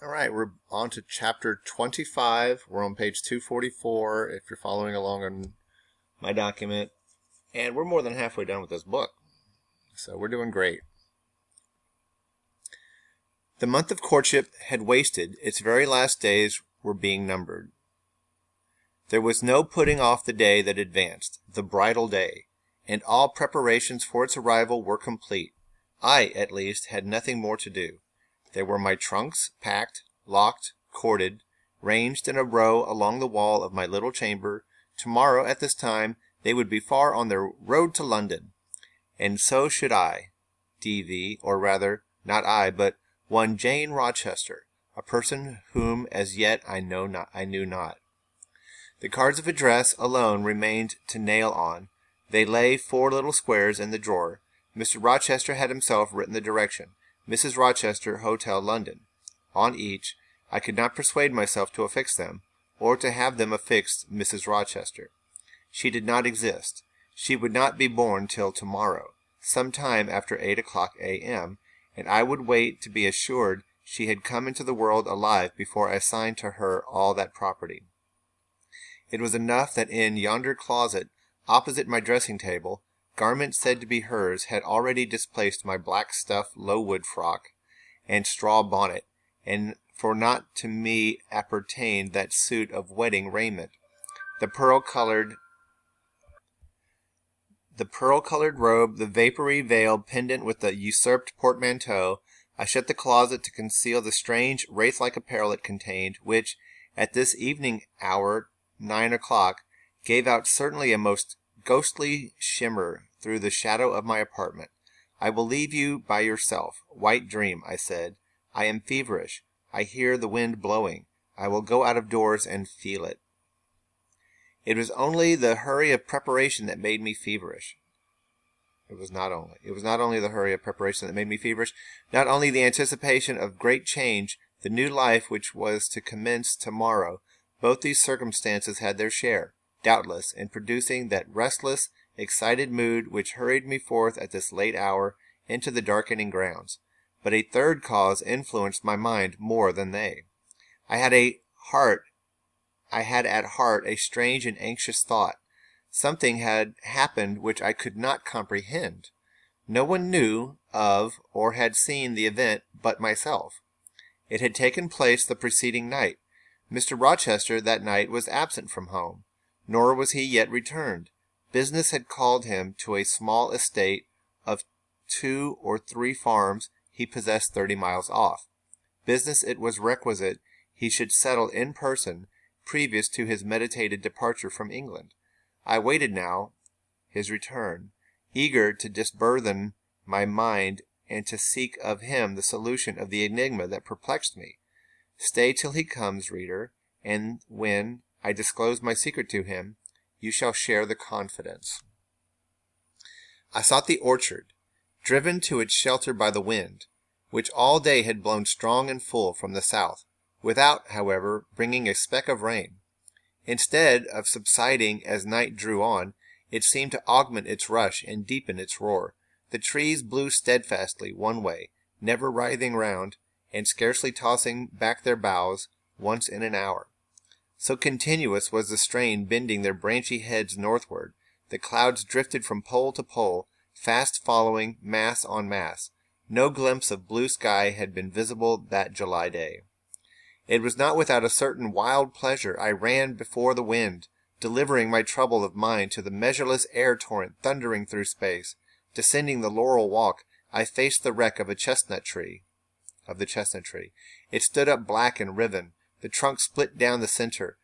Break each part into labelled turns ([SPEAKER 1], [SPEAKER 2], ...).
[SPEAKER 1] All right, we're on to chapter 25. We're on page 244 if you're following along on my document. And we're more than halfway done with this book. So we're doing great. The month of courtship had wasted. Its very last days were being numbered. There was no putting off the day that advanced, the bridal day, and all preparations for its arrival were complete. I, at least, had nothing more to do. There were my trunks, packed, locked, corded, ranged in a row along the wall of my little chamber. Tomorrow, at this time, they would be far on their road to London. And so should I, D.V., or rather, not I, but one Jane Rochester, a person whom as yet I knew not. The cards of address alone remained to nail on. They lay 4 little squares in the drawer. Mr. Rochester had himself written the direction. Mrs. Rochester, Hotel, London. On each, I could not persuade myself to affix them, or to have them affixed Mrs. Rochester. She did not exist. She would not be born till tomorrow, some time after 8 o'clock a.m., and I would wait to be assured she had come into the world alive before I signed to her all that property. It was enough that in yonder closet, opposite my dressing-table, garments said to be hers had already displaced my black stuff low-wood frock and straw bonnet, and for not to me appertained that suit of wedding raiment, the pearl-colored robe, the vapory veil pendant with the usurped portmanteau. I shut the closet to conceal the strange wraith-like apparel it contained, which, at this evening hour, 9 o'clock, gave out certainly a most ghostly shimmer through the shadow of my apartment. I will leave you by yourself. White dream, I said. I am feverish. I hear the wind blowing. I will go out of doors and feel it. It was only the hurry of preparation that made me feverish. It was not only the hurry of preparation that made me feverish, not only the anticipation of great change, the new life which was to commence tomorrow. Both these circumstances had their share, doubtless, in producing that restless, excited mood which hurried me forth at this late hour into the darkening grounds. But a third cause influenced my mind more than they. I had at heart a strange and anxious thought. Something had happened which I could not comprehend. No one knew of or had seen the event but myself. It had taken place the preceding night. Mr. Rochester that night was absent from home, nor was he yet returned. Business had called him to a small estate of 2 or 3 farms he possessed 30 miles off. Business it was requisite he should settle in person previous to his meditated departure from England. I waited now his return, eager to disburthen my mind and to seek of him the solution of the enigma that perplexed me. Stay till he comes, reader, and when I disclose my secret to him, you shall share the confidence. I sought the orchard, driven to its shelter by the wind, which all day had blown strong and full from the south, without, however, bringing a speck of rain. Instead of subsiding as night drew on, it seemed to augment its rush and deepen its roar. The trees blew steadfastly one way, never writhing round, and scarcely tossing back their boughs once in an hour. So continuous was the strain bending their branchy heads northward. The clouds drifted from pole to pole, fast following, mass on mass. No glimpse of blue sky had been visible that July day. It was not without a certain wild pleasure I ran before the wind, delivering my trouble of mind to the measureless air torrent thundering through space. Descending the laurel walk, I faced the wreck of the chestnut tree. It stood up black and riven, the trunk split down the center,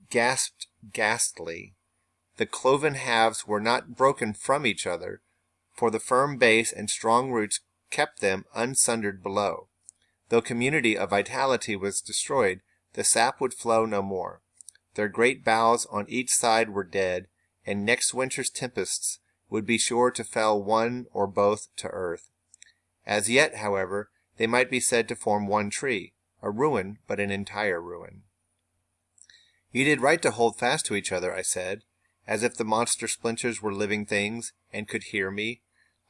[SPEAKER 1] gasped ghastly. The cloven halves were not broken from each other, for the firm base and strong roots kept them unsundered below. Though community of vitality was destroyed, the sap would flow no more. Their great boughs on each side were dead, and next winter's tempests would be sure to fell one or both to earth. As yet, however, they might be said to form one tree, a ruin, but an entire ruin. You did right to hold fast to each other, I said, as if the monster splinters were living things, and could hear me.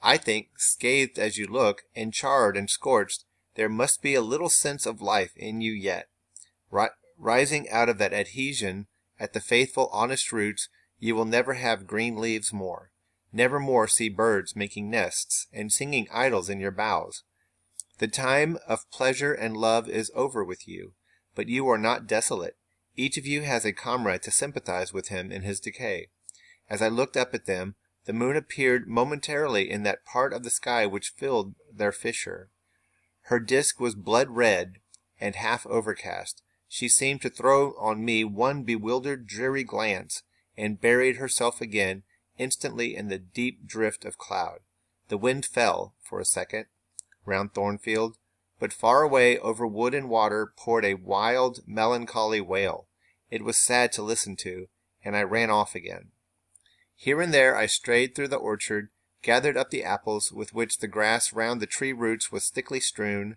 [SPEAKER 1] I think, scathed as you look, and charred and scorched, There must be a little sense of life in you yet. Rising out of that adhesion at the faithful, honest roots, you will never have green leaves more. Never more see birds making nests and singing idols in your boughs. The time of pleasure and love is over with you, but you are not desolate. Each of you has a comrade to sympathize with him in his decay. As I looked up at them, the moon appeared momentarily in that part of the sky which filled their fissure. Her disk was blood red and half overcast. She seemed to throw on me one bewildered, dreary glance, and buried herself again instantly in the deep drift of cloud. The wind fell, for a second, round Thornfield, but far away over wood and water poured a wild, melancholy wail. It was sad to listen to, and I ran off again. Here and there I strayed through the orchard, gathered up the apples with which the grass round the tree roots was thickly strewn.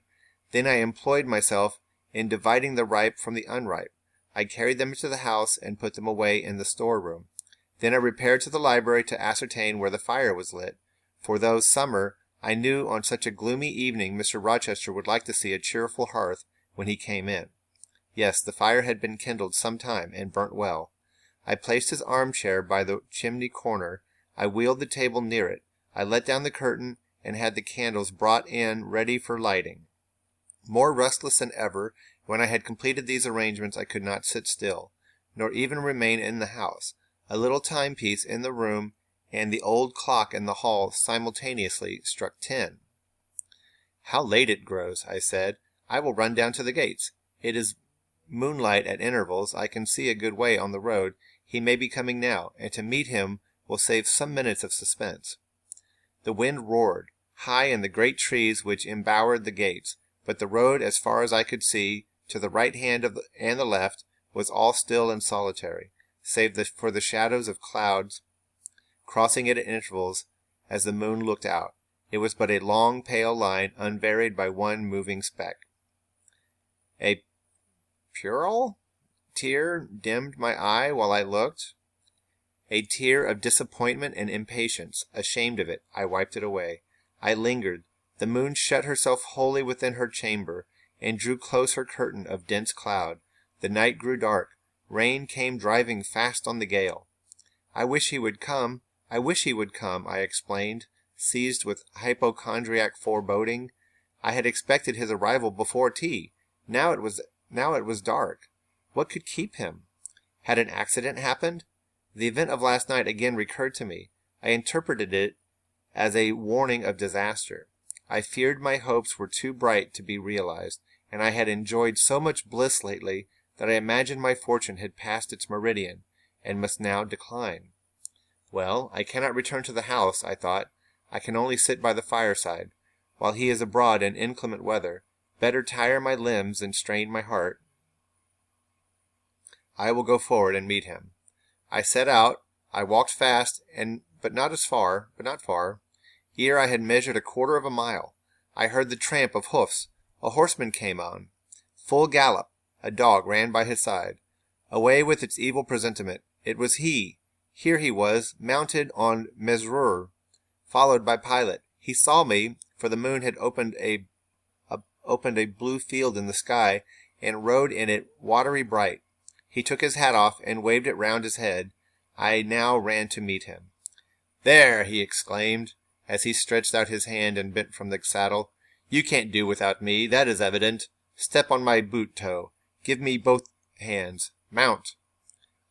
[SPEAKER 1] Then I employed myself in dividing the ripe from the unripe. I carried them into the house and put them away in the storeroom. Then I repaired to the library to ascertain where the fire was lit, for though summer, I knew on such a gloomy evening Mr. Rochester would like to see a cheerful hearth when he came in. Yes, the fire had been kindled some time, and burnt well. I placed his armchair by the chimney corner. I wheeled the table near it. I let down the curtain, and had the candles brought in ready for lighting. More restless than ever, when I had completed these arrangements I could not sit still, nor even remain in the house. A little timepiece in the room and the old clock in the hall simultaneously struck 10. "How late it grows," I said. "I will run down to the gates. It is moonlight at intervals. I can see a good way on the road. He may be coming now, and to meet him will save some minutes of suspense." The wind roared, high in the great trees which embowered the gates, but the road, as far as I could see, to the right hand and the left, was all still and solitary, save for the shadows of clouds crossing it at intervals as the moon looked out. It was but a long, pale line, unvaried by one moving speck. A puerile tear dimmed my eye while I looked. A tear of disappointment and impatience. Ashamed of it, I wiped it away. I lingered. The moon shut herself wholly within her chamber, and drew close her curtain of dense cloud. The night grew dark. Rain came driving fast on the gale. "I wish he would come. I wish he would come," I explained, seized with hypochondriac foreboding. I had expected his arrival before tea. Now it was dark. What could keep him? Had an accident happened? The event of last night again recurred to me. I interpreted it as a warning of disaster. I feared my hopes were too bright to be realized, and I had enjoyed so much bliss lately that I imagined my fortune had passed its meridian, and must now decline. Well, I cannot return to the house, I thought. I can only sit by the fireside, while he is abroad in inclement weather. Better tire my limbs and strain my heart. I will go forward and meet him. I set out. I walked fast, but not far. Ere I had measured 1/4 of a mile, I heard the tramp of hoofs. A horseman came on. Full gallop. A dog ran by his side. Away with its evil presentiment. It was he. Here he was, mounted on Mesrour, followed by Pilot. He saw me, for the moon had opened a blue field in the sky, and rode in it watery bright. He took his hat off and waved it round his head. I now ran to meet him. "There!" he exclaimed, as he stretched out his hand and bent from the saddle. "You can't do without me, that is evident. Step on my boot toe. Give me both hands. Mount."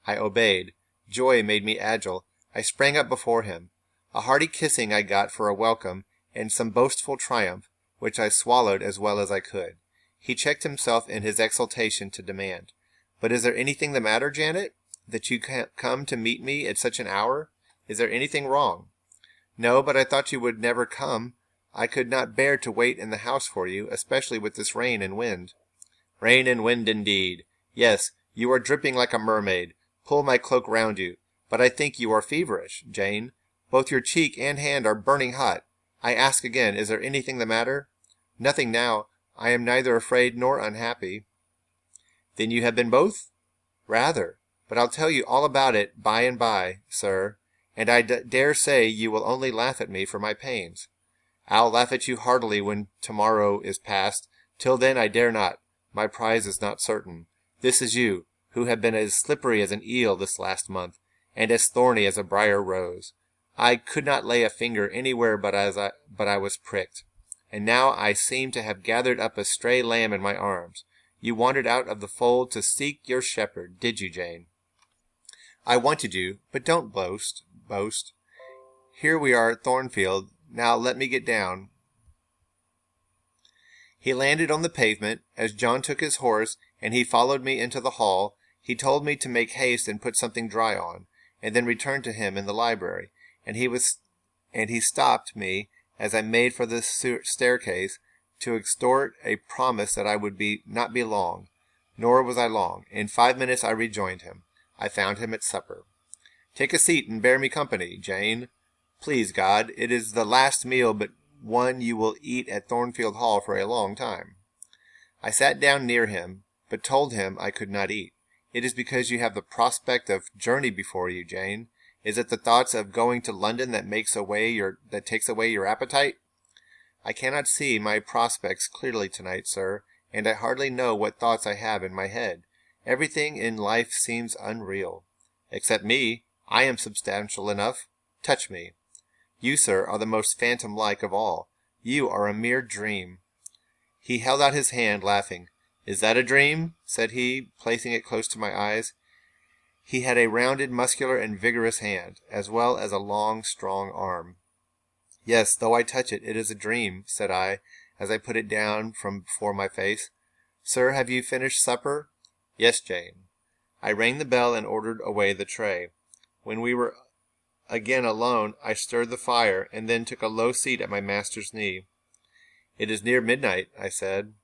[SPEAKER 1] I obeyed. Joy made me agile. I sprang up before him. A hearty kissing I got for a welcome, and some boastful triumph, which I swallowed as well as I could. He checked himself in his exultation to demand, "But is there anything the matter, Janet, that you can't come to meet me at such an hour? Is there anything wrong?" "No, but I thought you would never come. I could not bear to wait in the house for you, especially with this rain and wind." "Rain and wind, indeed. Yes, you are dripping like a mermaid. Pull my cloak round you. But I think you are feverish, Jane. Both your cheek and hand are burning hot. I ask again, is there anything the matter?" "Nothing now. I am neither afraid nor unhappy." "Then you have been both?" "Rather. But I'll tell you all about it by and by, sir, and I dare say you will only laugh at me for my pains." "I'll laugh at you heartily when tomorrow is past. Till then I dare not. My prize is not certain. This is you, who have been as slippery as an eel this last month, and as thorny as a briar rose. I could not lay a finger anywhere but I was pricked. And now I seem to have gathered up a stray lamb in my arms. You wandered out of the fold to seek your shepherd, did you, Jane? I wanted you, but don't boast. Here we are at Thornfield. Now let me get down. He landed on the pavement as John took his horse, and he followed me into the hall. He told me to make haste and put something dry on, and then returned to him in the library. And he stopped me as I made for the staircase to extort a promise that I would not be long. Nor was I long. In 5 minutes I rejoined him. I found him at supper. Take a seat and bear me company, Jane. Please God, it is the last meal but one you will eat at Thornfield Hall for a long time. I sat down near him, but told him I could not eat. It is because you have the prospect of journey before you, Jane. Is it the thoughts of going to London that takes away your appetite? I cannot see my prospects clearly tonight, sir, and I hardly know what thoughts I have in my head. Everything in life seems unreal. Except me, I am substantial enough. Touch me. You, sir, are the most phantom-like of all. You are a mere dream. He held out his hand, laughing. Is that a dream? Said he, placing it close to my eyes. He had a rounded, muscular, and vigorous hand, as well as a long, strong arm. Yes, though I touch it, it is a dream, said I, as I put it down from before my face. Sir, have you finished supper? Yes, Jane. I rang the bell and ordered away the tray. When we were again alone, I stirred the fire, and then took a low seat at my master's knee. It is near midnight, I said.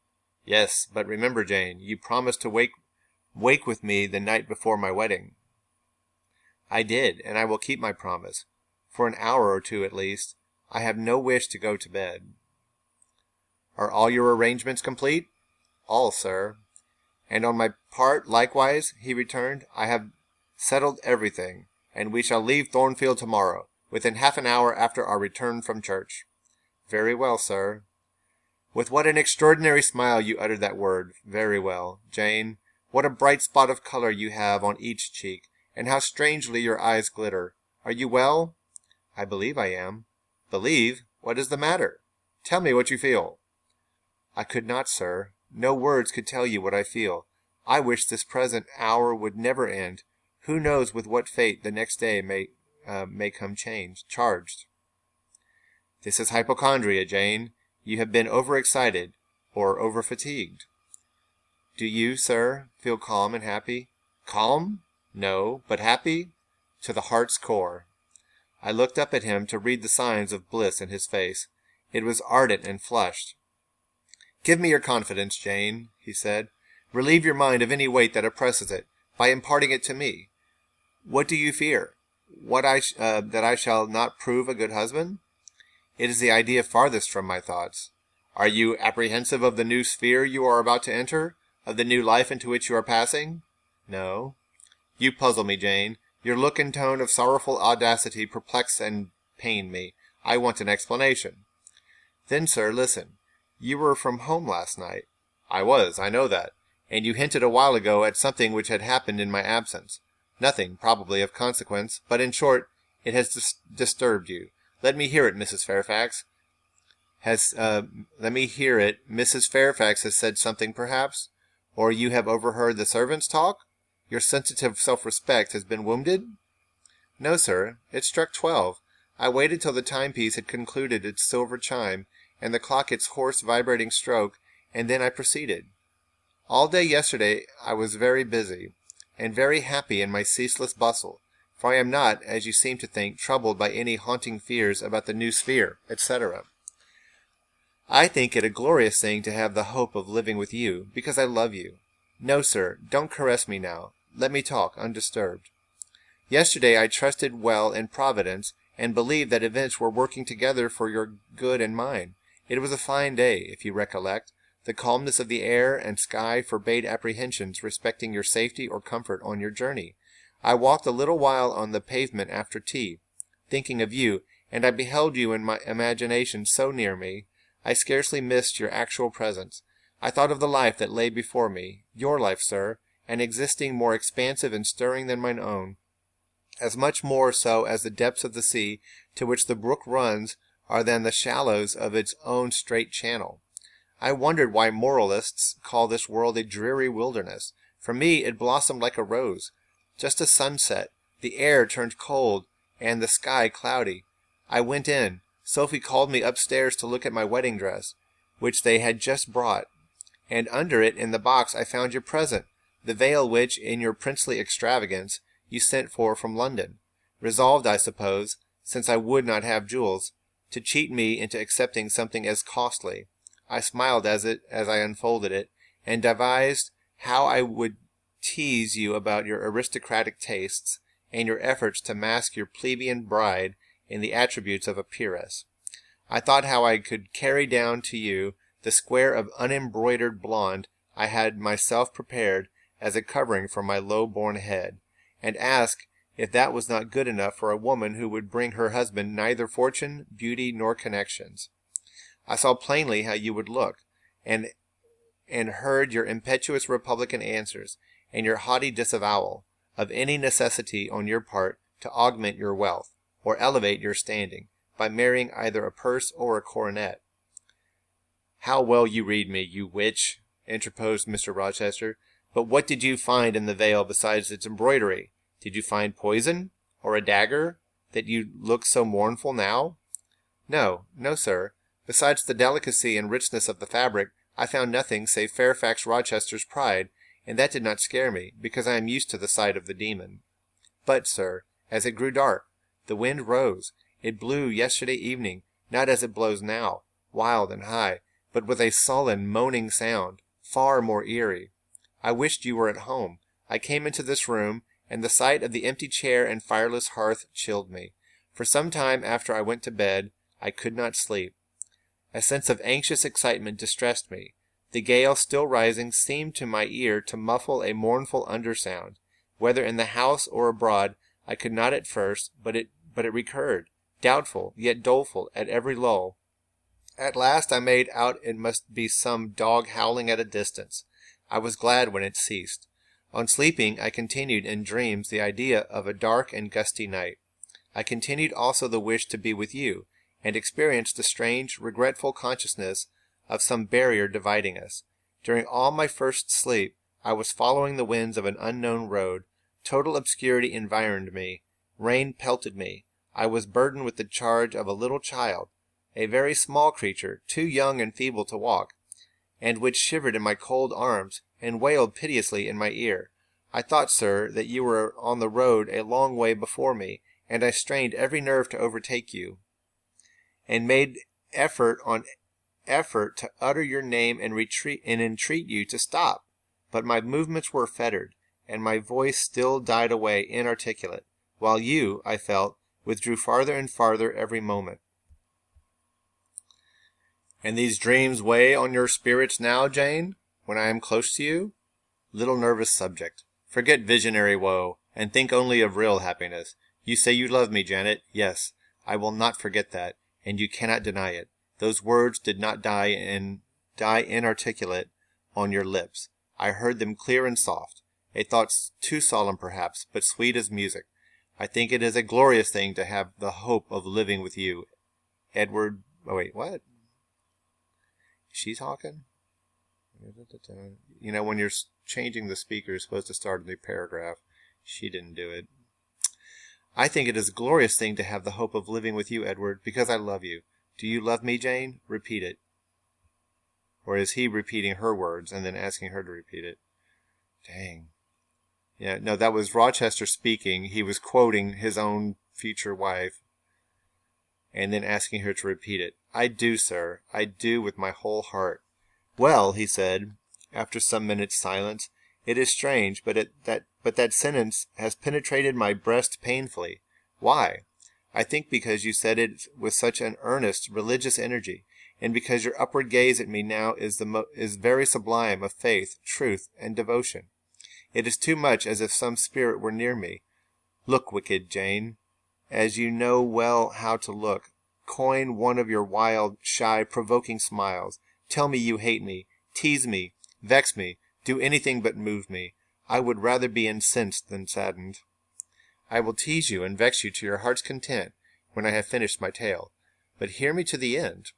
[SPEAKER 1] Yes, but remember, Jane, you promised to wake with me the night before my wedding. I did, and I will keep my promise. For an hour or two at least. I have no wish to go to bed. Are all your arrangements complete? All, sir. And on my part, likewise, he returned, I have settled everything, and we shall leave Thornfield tomorrow, within half an hour after our return from church. Very well, sir. With what an extraordinary smile you uttered that word. Very well. Jane, what a bright spot of color you have on each cheek, and how strangely your eyes glitter. Are you well? I believe I am. Believe? What is the matter? Tell me what you feel. I could not, sir. No words could tell you what I feel. I wish this present hour would never end. Who knows with what fate the next day may come charged. This is hypochondria, Jane. You have been overexcited or overfatigued. Do you, sir, feel calm and happy? Calm? No, but happy? To the heart's core. I looked up at him to read the signs of bliss in his face. It was ardent and flushed. Give me your confidence, Jane, he said. Relieve your mind of any weight that oppresses it, by imparting it to me. What do you fear? That I shall not prove a good husband? It is the idea farthest from my thoughts. Are you apprehensive of the new sphere you are about to enter? Of the new life into which you are passing? No. You puzzle me, Jane. Your look and tone of sorrowful audacity perplex and pain me. I want an explanation. Then, sir, listen. You were from home last night. I was, I know that. And you hinted a while ago at something which had happened in my absence. Nothing, probably, of consequence, but in short, it has disturbed you. Let me hear it, Mrs. Fairfax. Let me hear it. Mrs. Fairfax has said something, perhaps? Or you have overheard the servants talk? Your sensitive self-respect has been wounded? No, sir. It struck 12. I waited till the timepiece had concluded its silver chime, and the clock its hoarse, vibrating stroke, and then I proceeded. All day yesterday I was very busy, and very happy in my ceaseless bustle, for I am not, as you seem to think, troubled by any haunting fears about the new sphere, etc. I think it a glorious thing to have the hope of living with you, because I love you. No, sir, don't caress me now. Let me talk undisturbed. Yesterday I trusted well in Providence, and believed that events were working together for your good and mine. It was a fine day, if you recollect. The calmness of the air and sky forbade apprehensions respecting your safety or comfort on your journey. I walked a little while on the pavement after tea, thinking of you, and I beheld you in my imagination so near me, I scarcely missed your actual presence. I thought of the life that lay before me, your life, sir, an existing more expansive and stirring than mine own, as much more so as the depths of the sea to which the brook runs are than the shallows of its own straight channel. I wondered why moralists call this world a dreary wilderness. For me it blossomed like a rose. Just as sunset, the air turned cold, and the sky cloudy. I went in. Sophie called me upstairs to look at my wedding dress, which they had just brought, and under it in the box I found your present, the veil which, in your princely extravagance, you sent for from London, resolved, I suppose, since I would not have jewels, to cheat me into accepting something as costly. I smiled as I unfolded it, and devised how I would tease you about your aristocratic tastes, and your efforts to mask your plebeian bride in the attributes of a peeress. I thought how I could carry down to you the square of unembroidered blonde I had myself prepared as a covering for my low-born head, and ask if that was not good enough for a woman who would bring her husband neither fortune, beauty, nor connections. I saw plainly how you would look, and heard your impetuous republican answers, and your haughty disavowal of any necessity on your part to augment your wealth, or elevate your standing, by marrying either a purse or a coronet. How well you read me, you witch, interposed Mr. Rochester. But what did you find in the veil besides its embroidery? Did you find poison, or a dagger, that you look so mournful now? No, sir. Besides the delicacy and richness of the fabric, I found nothing save Fairfax Rochester's pride, and that did not scare me, because I am used to the sight of the demon. But, sir, as it grew dark, the wind rose. It blew yesterday evening, not as it blows now, wild and high, but with a sullen, moaning sound, far more eerie. I wished you were at home. I came into this room, and the sight of the empty chair and fireless hearth chilled me. For some time after I went to bed, I could not sleep. A sense of anxious excitement distressed me. The gale still rising seemed to my ear to muffle a mournful undersound. Whether in the house or abroad, I could not at first, but it recurred, doubtful, yet doleful, at every lull. At last I made out it must be some dog howling at a distance. I was glad when it ceased. On sleeping, I continued in dreams the idea of a dark and gusty night. I continued also the wish to be with you, and experienced a strange, regretful consciousness of some barrier dividing us. During all my first sleep, I was following the winds of an unknown road. Total obscurity environed me. Rain pelted me. I was burdened with the charge of a little child, a very small creature, too young and feeble to walk, and which shivered in my cold arms, and wailed piteously in my ear. I thought, sir, that you were on the road a long way before me, and I strained every nerve to overtake you, and made effort to utter your name and entreat you to stop. But my movements were fettered, and my voice still died away inarticulate, while you, I felt, withdrew farther and farther every moment. And these dreams weigh on your spirits now, Jane, when I am close to you? Little nervous subject. Forget visionary woe, and think only of real happiness. You say you love me, Janet. Yes, I will not forget that, and you cannot deny it. Those words did not die inarticulate on your lips. I heard them clear and soft, a thought too solemn perhaps, but sweet as music. I think it is a glorious thing to have the hope of living with you, Edward. Oh, wait, what? She talking? You know, when you're changing the speaker, you're supposed to start a new paragraph. She didn't do it. I think it is a glorious thing to have the hope of living with you, Edward, because I love you. Do you love me, Jane? Repeat it. Or is he repeating her words and then asking her to repeat it? Dang. Yeah, no, that was Rochester speaking. He was quoting his own future wife and then asking her to repeat it. I do, sir. I do with my whole heart. Well, he said, after some minutes' silence, it is strange, but that sentence has penetrated my breast painfully. Why? I think because you said it with such an earnest, religious energy, and because your upward gaze at me now is very sublime of faith, truth, and devotion. It is too much as if some spirit were near me. Look, wicked Jane, as you know well how to look. Coin one of your wild, shy, provoking smiles. Tell me you hate me. Tease me, vex me, do anything but move me. I would rather be incensed than saddened. I will tease you and vex you to your heart's content when I have finished my tale. But hear me to the end.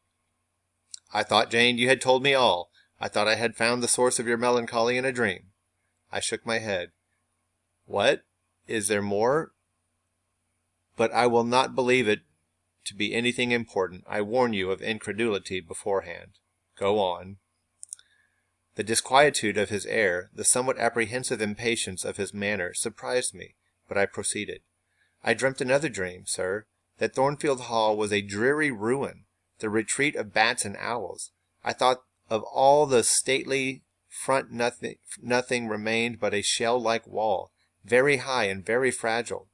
[SPEAKER 1] I thought, Jane, you had told me all. I thought I had found the source of your melancholy in a dream. I shook my head. What? Is there more? But I will not believe it to be anything important. I warn you of incredulity beforehand. Go on. The disquietude of his air, the somewhat apprehensive impatience of his manner surprised me, but I proceeded. I dreamt another dream, sir, that Thornfield Hall was a dreary ruin, the retreat of bats and owls. I thought of all the stately front nothing remained but a shell-like wall, very high and very fragile.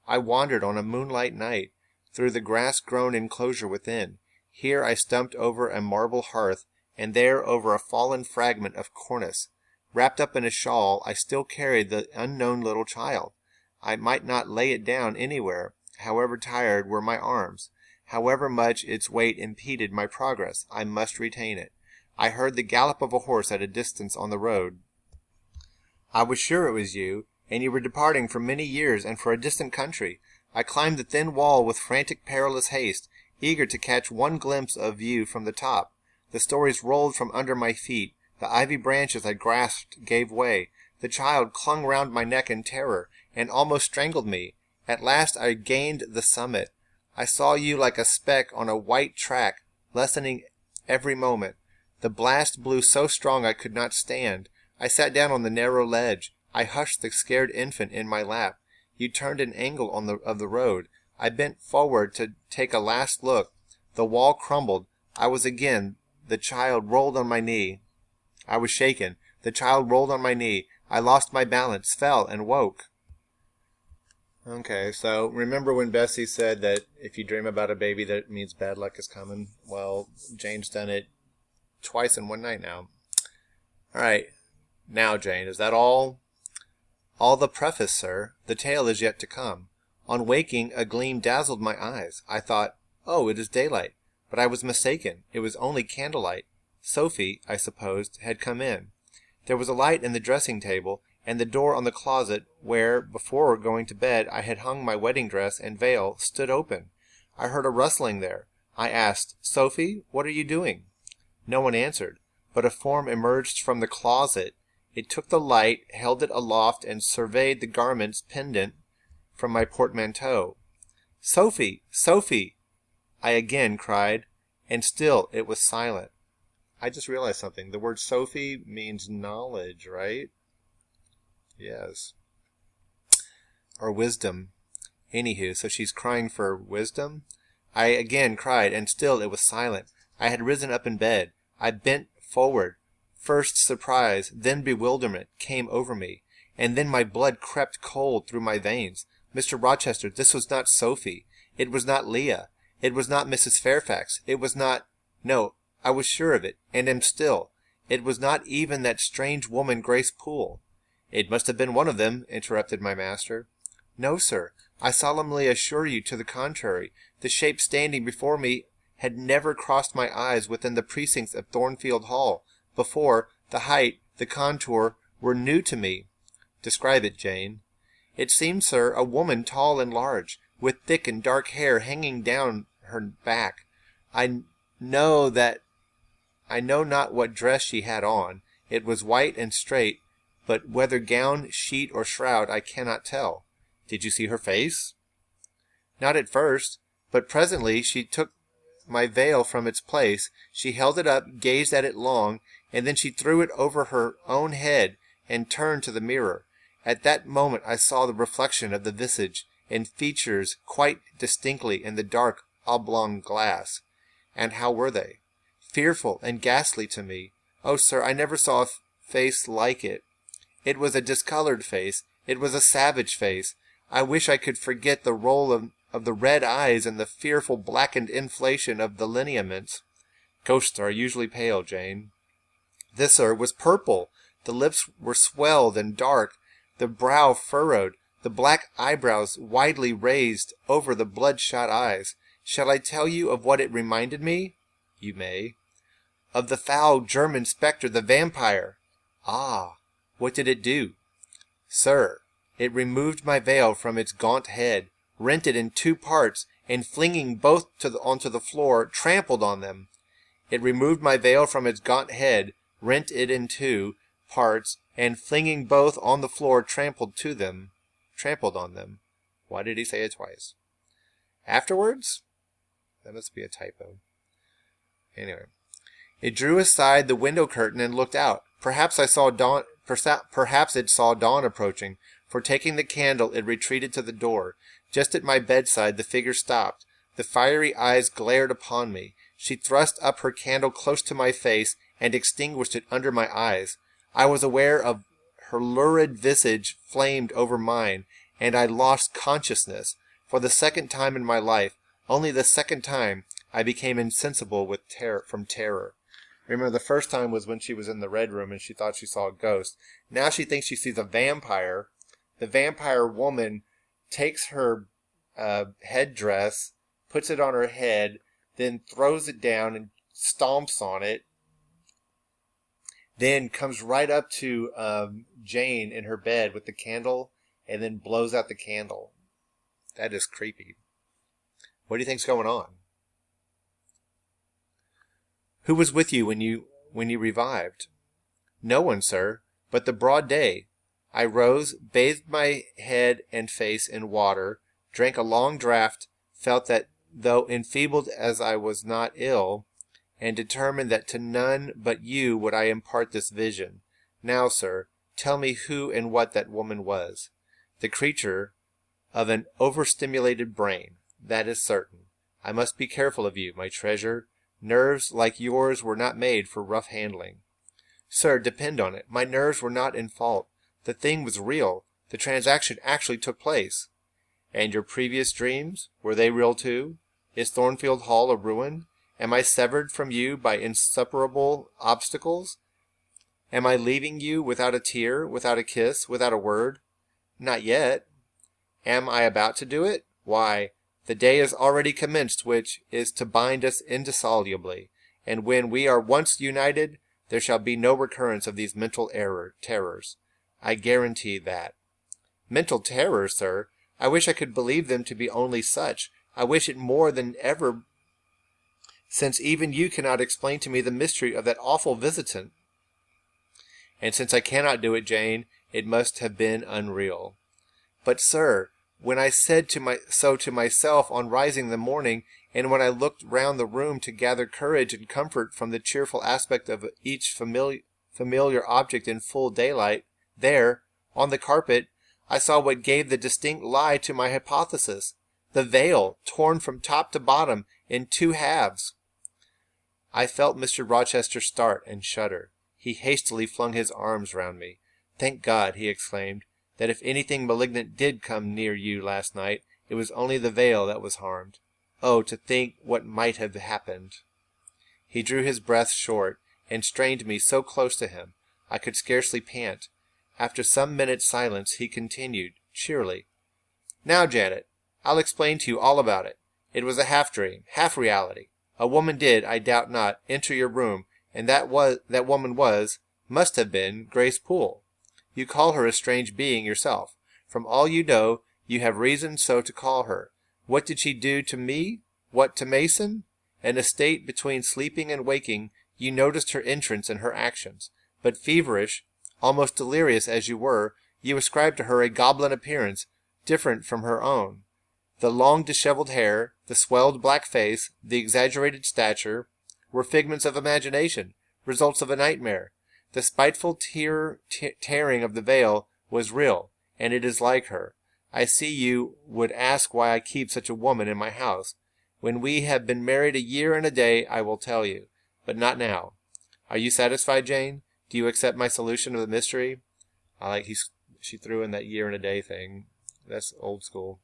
[SPEAKER 1] I wandered on a moonlight night through the grass-grown enclosure within. Here I stumped over a marble hearth, and there over a fallen fragment of cornice. Wrapped up in a shawl, I still carried the unknown little child. I might not lay it down anywhere, however tired were my arms. However much its weight impeded my progress, I must retain it. I heard the gallop of a horse at a distance on the road. I was sure it was you, and you were departing for many years and for a distant country. I climbed the thin wall with frantic, perilous haste, eager to catch one glimpse of you from the top. The stories rolled from under my feet. The ivy branches I grasped gave way. The child clung round my neck in terror, and almost strangled me. At last I gained the summit. I saw you like a speck on a white track, lessening every moment. The blast blew so strong I could not stand. I sat down on the narrow ledge. I hushed the scared infant in my lap. You turned an angle of the road. I bent forward to take a last look. The wall crumbled. I was again. The child rolled on my knee. I was shaken. The child rolled on my knee. I lost my balance, fell, and woke. Okay, so remember when Bessie said that if you dream about a baby that means bad luck is coming? Well, Jane's done it twice in one night now. All right. Now, Jane, is that all? All the preface, sir. The tale is yet to come. On waking, a gleam dazzled my eyes. I thought, oh, it is daylight. But I was mistaken. It was only candlelight. Sophie, I supposed, had come in. There was a light in the dressing table, and the door on the closet where, before going to bed, I had hung my wedding dress and veil, stood open. I heard a rustling there. I asked, Sophie, what are you doing? No one answered, but a form emerged from the closet. It took the light, held it aloft, and surveyed the garments pendant from my portmanteau. Sophie! Sophie! I again cried, and still it was silent. I just realized something. The word Sophie means knowledge, right? Yes. Or wisdom. Anywho, so she's crying for wisdom? I again cried, and still it was silent. I had risen up in bed. I bent forward. First surprise, then bewilderment came over me, and then my blood crept cold through my veins. Mr. Rochester, this was not Sophie. It was not Leah. It was not Mrs. Fairfax. It was not... No, I was sure of it, and am still. It was not even that strange woman, Grace Poole. It must have been one of them, interrupted my master. No, sir. I solemnly assure you to the contrary. The shape standing before me had never crossed my eyes within the precincts of Thornfield Hall. Before, the height, the contour, were new to me. Describe it, Jane. It seemed, sir, a woman tall and large, with thick and dark hair hanging down her back. I know not what dress she had on. It was white and straight, but whether gown, sheet, or shroud I cannot tell. Did you see her face? Not at first, but presently she took my veil from its place. She held it up, gazed at it long, and then she threw it over her own head and turned to the mirror. At that moment I saw the reflection of the visage and features quite distinctly in the dark oblong glass. And how were they? Fearful and ghastly to me. Oh, sir, I never saw a face like it. It was a discolored face. It was a savage face. I wish I could forget the roll of the red eyes and the fearful blackened inflation of the lineaments. Ghosts are usually pale, Jane. This, sir, was purple. The lips were swelled and dark, the brow furrowed, the black eyebrows widely raised over the bloodshot eyes. Shall I tell you of what it reminded me? You may. of the foul German spectre, the vampire. Ah, what did it do? Sir, it removed my veil from its gaunt head, rent it in 2 parts, and flinging both onto the floor, trampled on them. It removed my veil from its gaunt head, rent it in 2 parts, and flinging both on the floor, trampled on them. Why did he say it twice? Afterwards? That must be a typo. Anyway. It drew aside the window curtain and looked out. Perhaps it saw dawn approaching, for taking the candle it retreated to the door. Just at my bedside the figure stopped. The fiery eyes glared upon me. She thrust up her candle close to my face and extinguished it under my eyes. I was aware of her lurid visage flamed over mine, and I lost consciousness. For the second time in my life, only the second time, I became insensible from terror. Remember, the first time was when she was in the red room and she thought she saw a ghost. Now she thinks she sees a vampire. The vampire woman takes her headdress, puts it on her head, then throws it down and stomps on it. Then comes right up to Jane in her bed with the candle and then blows out the candle. That is creepy. What do you think's going on? Who was with you when you revived? No one, sir, but the broad day. I rose, bathed my head and face in water, drank a long draught, felt that though enfeebled as I was not ill, and determined that to none but you would I impart this vision. Now, sir, tell me who and what that woman was. The creature of an overstimulated brain, that is certain. I must be careful of you, my treasure. Nerves like yours were not made for rough handling. Sir, depend on it, my nerves were not in fault. The thing was real. The transaction actually took place. And your previous dreams, were they real too? Is Thornfield Hall a ruin? Am I severed from you by insuperable obstacles? Am I leaving you without a tear, without a kiss, without a word? Not yet. Am I about to do it? Why, the day is already commenced which is to bind us indissolubly, and when we are once united, there shall be no recurrence of these mental terrors. I guarantee that. Mental terrors, sir? I wish I could believe them to be only such. I wish it more than ever, since even you cannot explain to me the mystery of that awful visitant. And since I cannot do it, Jane, it must have been unreal. But, sir, when I said so to myself on rising in the morning, and when I looked round the room to gather courage and comfort from the cheerful aspect of each familiar object in full daylight, there, on the carpet, I saw what gave the distinct lie to my hypothesis. The veil, torn from top to bottom, in 2 halves. I felt Mr. Rochester start and shudder. He hastily flung his arms round me. Thank God, he exclaimed, that if anything malignant did come near you last night, it was only the veil that was harmed. Oh, to think what might have happened. He drew his breath short, and strained me so close to him, I could scarcely pant. After some minutes' silence, he continued, cheerily, Now, Janet, I'll explain to you all about it. It was a half-dream, half-reality. A woman did, I doubt not, enter your room, and that woman must have been, Grace Poole. You call her a strange being yourself. From all you know, you have reason so to call her. What did she do to me? What to Mason? In a state between sleeping and waking, you noticed her entrance and her actions. But feverish, almost delirious as you were, you ascribed to her a goblin appearance, different from her own. The long dishevelled hair, the swelled black face, the exaggerated stature, were figments of imagination, results of a nightmare. The spiteful tearing of the veil was real, and it is like her. I see you would ask why I keep such a woman in my house. When we have been married a year and a day, I will tell you, but not now. Are you satisfied, Jane? Do you accept my solution of the mystery? She threw in that year and a day thing. That's old school.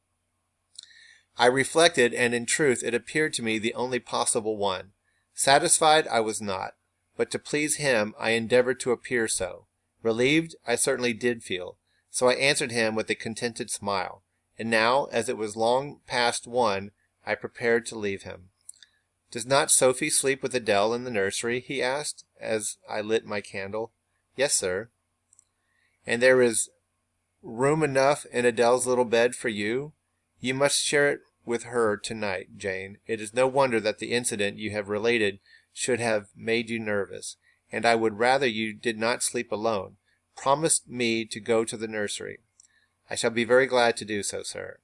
[SPEAKER 1] I reflected, and in truth it appeared to me the only possible one. Satisfied I was not, but to please him I endeavored to appear so. Relieved I certainly did feel, so I answered him with a contented smile. And now, as it was long past 1, I prepared to leave him. Does not Sophie sleep with Adele in the nursery? He asked, as I lit my candle. Yes, sir. And there is room enough in Adele's little bed for you? You must share it with her tonight, Jane. It is no wonder that the incident you have related should have made you nervous, and I would rather you did not sleep alone. Promise me to go to the nursery. I shall be very glad to do so, sir.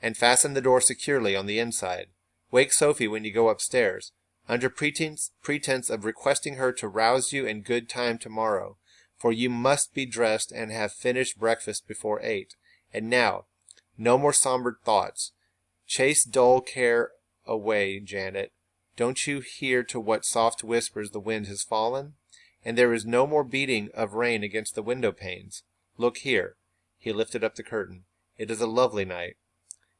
[SPEAKER 1] And fasten the door securely on the inside. Wake Sophie when you go upstairs, under pretense of requesting her to rouse you in good time tomorrow, for you must be dressed and have finished breakfast before 8. And now, no more somber thoughts. Chase dull care away, Janet. Don't you hear to what soft whispers the wind has fallen? And there is no more beating of rain against the window panes. Look here. He lifted up the curtain. It is a lovely night.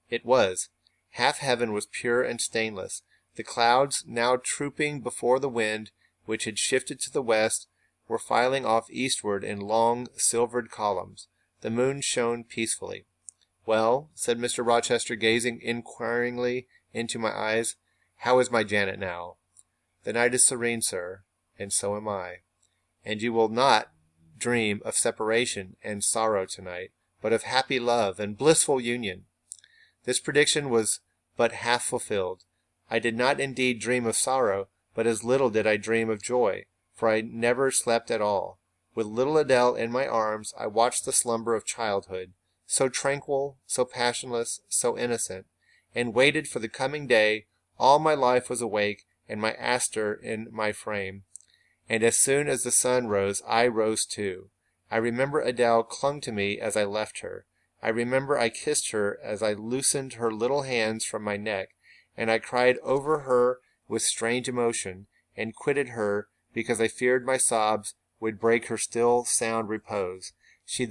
[SPEAKER 1] It was. Half heaven was pure and stainless. The clouds, now trooping before the wind, which had shifted to the west, were filing off eastward in long, silvered columns. The moon shone peacefully. Well, said Mr. Rochester, gazing inquiringly into my eyes, how is my Janet now? The night is serene, sir, and so am I. And you will not dream of separation and sorrow tonight, but of happy love and blissful union. This prediction was but half fulfilled. I did not indeed dream of sorrow, but as little did I dream of joy, for I never slept at all. With little Adele in my arms, I watched the slumber of childhood, so tranquil, so passionless, so innocent, and waited for the coming day. All my life was awake, and my Astor in my frame. And as soon as the sun rose, I rose too. I remember Adele clung to me as I left her. I remember I kissed her as I loosened her little hands from my neck, and I cried over her with strange emotion, and quitted her because I feared my sobs would break her still sound repose. She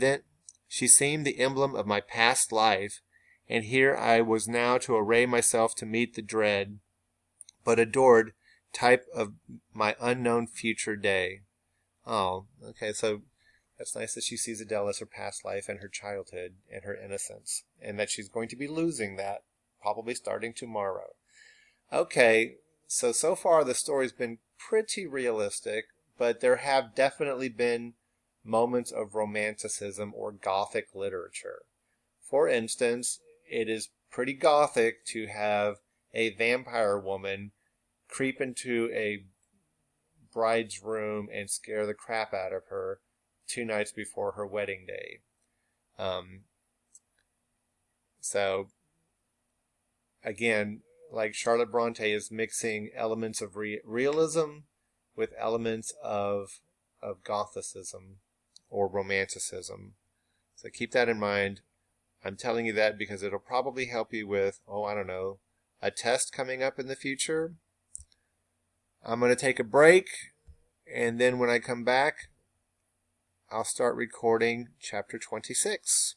[SPEAKER 1] seemed the emblem of my past life, and here I was now to array myself to meet the dread, but adored type of my unknown future day. Oh, okay, so that's nice that she sees Adele as her past life and her childhood and her innocence, and that she's going to be losing that probably starting tomorrow. Okay, so far the story's been pretty realistic, but there have definitely been moments of romanticism or Gothic literature. For instance, it is pretty Gothic to have a vampire woman creep into a bride's room and scare the crap out of her 2 nights before her wedding day. So, again, like Charlotte Bronte is mixing elements of realism with elements of Gothicism or Romanticism. So keep that in mind. I'm telling you that because it'll probably help you with, a test coming up in the future. I'm going to take a break, and then when I come back, I'll start recording chapter 26.